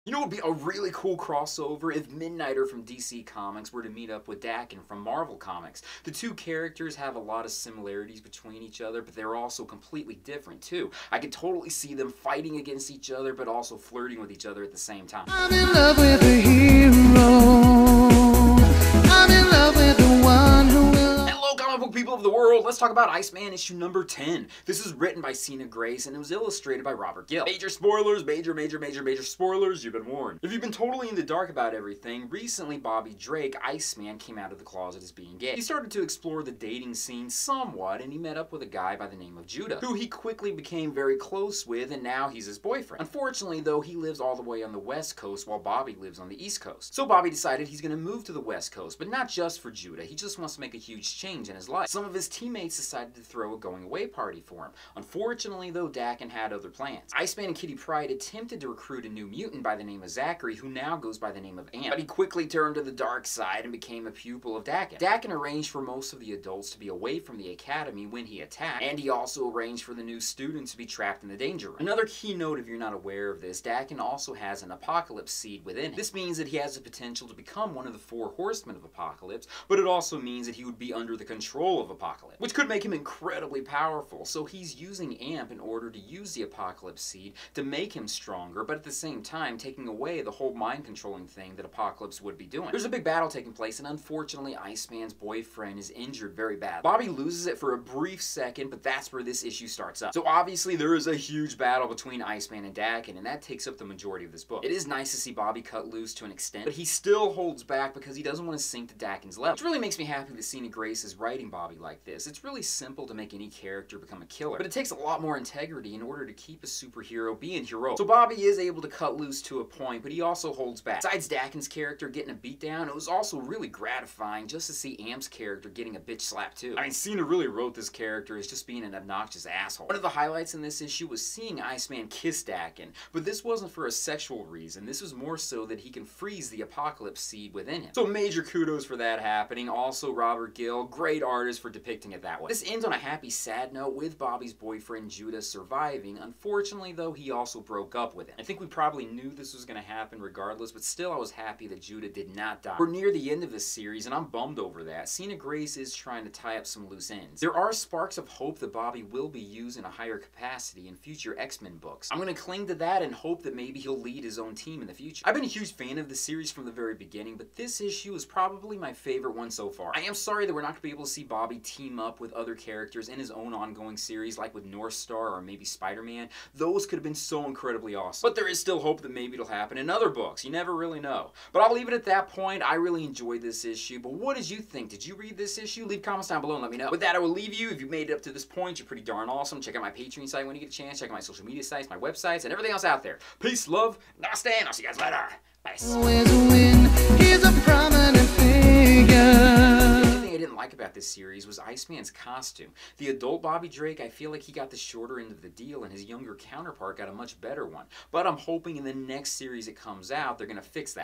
You know, it would be a really cool crossover if Midnighter from DC Comics were to meet up with Daken from Marvel Comics. The two characters have a lot of similarities between each other, but they're also completely different too. I could totally see them fighting against each other, but also flirting with each other at the same time. I'm in love with a hero. I'm in love with the one who will. Hello, comic book people of the world! Let's talk about Iceman issue number 10. This is written by Sina Grace and it was illustrated by Robert Gill. Major spoilers, major spoilers, you've been warned. If you've been totally in the dark about everything, recently Bobby Drake, Iceman, came out of the closet as being gay. He started to explore the dating scene somewhat and he met up with a guy by the name of Judah, who he quickly became very close with, and now he's his boyfriend. Unfortunately though, he lives all the way on the West Coast while Bobby lives on the East Coast. So Bobby decided he's going to move to the West Coast, but not just for Judah, he just wants to make a huge change in his life. Some of his teammates decided to throw a going away party for him. Unfortunately though, Daken had other plans. Iceman and Kitty Pryde attempted to recruit a new mutant by the name of Zachary, who now goes by the name of Amp, but he quickly turned to the dark side and became a pupil of Daken. Daken arranged for most of the adults to be away from the academy when he attacked, and he also arranged for the new students to be trapped in the danger room. Another key note, if you're not aware of this, Daken also has an apocalypse seed within him. This means that he has the potential to become one of the 4 horsemen of apocalypse, but it also means that he would be under the control of apocalypse, which could make him incredibly powerful. So he's using Amp in order to use the apocalypse seed to make him stronger, but at the same time taking away the whole mind controlling thing that Apocalypse would be doing. There's a big battle taking place, and unfortunately Iceman's boyfriend is injured very badly. Bobby loses it for a brief second, but that's where this issue starts up. So obviously there is a huge battle between Iceman and Daken, and that takes up the majority of this book. It is nice to see Bobby cut loose to an extent, but he still holds back because he doesn't want to sink to Daken's level. Which really makes me happy that Sina Grace is writing Bobby like this. It's really simple to make any character become a killer, but it takes a lot more integrity in order to keep a superhero being heroic. So Bobby is able to cut loose to a point, but he also holds back. Besides Daken's character getting a beatdown, it was also really gratifying just to see Amp's character getting a bitch slap too. I mean, Sina really wrote this character as just being an obnoxious asshole. One of the highlights in this issue was seeing Iceman kiss Daken, but this wasn't for a sexual reason. This was more so that he can freeze the apocalypse seed within him. So major kudos for that happening. Also Robert Gill, great artist for depicting it that way. This ends on a happy, sad note with Bobby's boyfriend Judah surviving. Unfortunately though, he also broke up with him. I think we probably knew this was going to happen regardless, but still I was happy that Judah did not die. We're near the end of this series and I'm bummed over that. Sina Grace is trying to tie up some loose ends. There are sparks of hope that Bobby will be used in a higher capacity in future X-Men books. I'm going to cling to that and hope that maybe he'll lead his own team in the future. I've been a huge fan of the series from the very beginning, but this issue is probably my favorite one so far. I am sorry that we're not going to be able to see Bobby team up with other characters in his own ongoing series like with North Star or maybe Spider-Man. Those could have been so incredibly awesome. But there is still hope that maybe it'll happen in other books. You never really know. But I'll leave it at that point. I really enjoyed this issue, but what did you think? Did you read this issue? Leave comments down below and let me know. With that, I will leave you. If you made it up to this point, you're pretty darn awesome. Check out my Patreon site when you get a chance. Check out my social media sites, my websites, and everything else out there. Peace, love, namaste, and I'll see you guys later. Bye. Always win. He's a prominent figure. I didn't like about this series was Iceman's costume. The adult Bobby Drake, I feel like he got the shorter end of the deal and his younger counterpart got a much better one. But I'm hoping in the next series it comes out, they're going to fix that.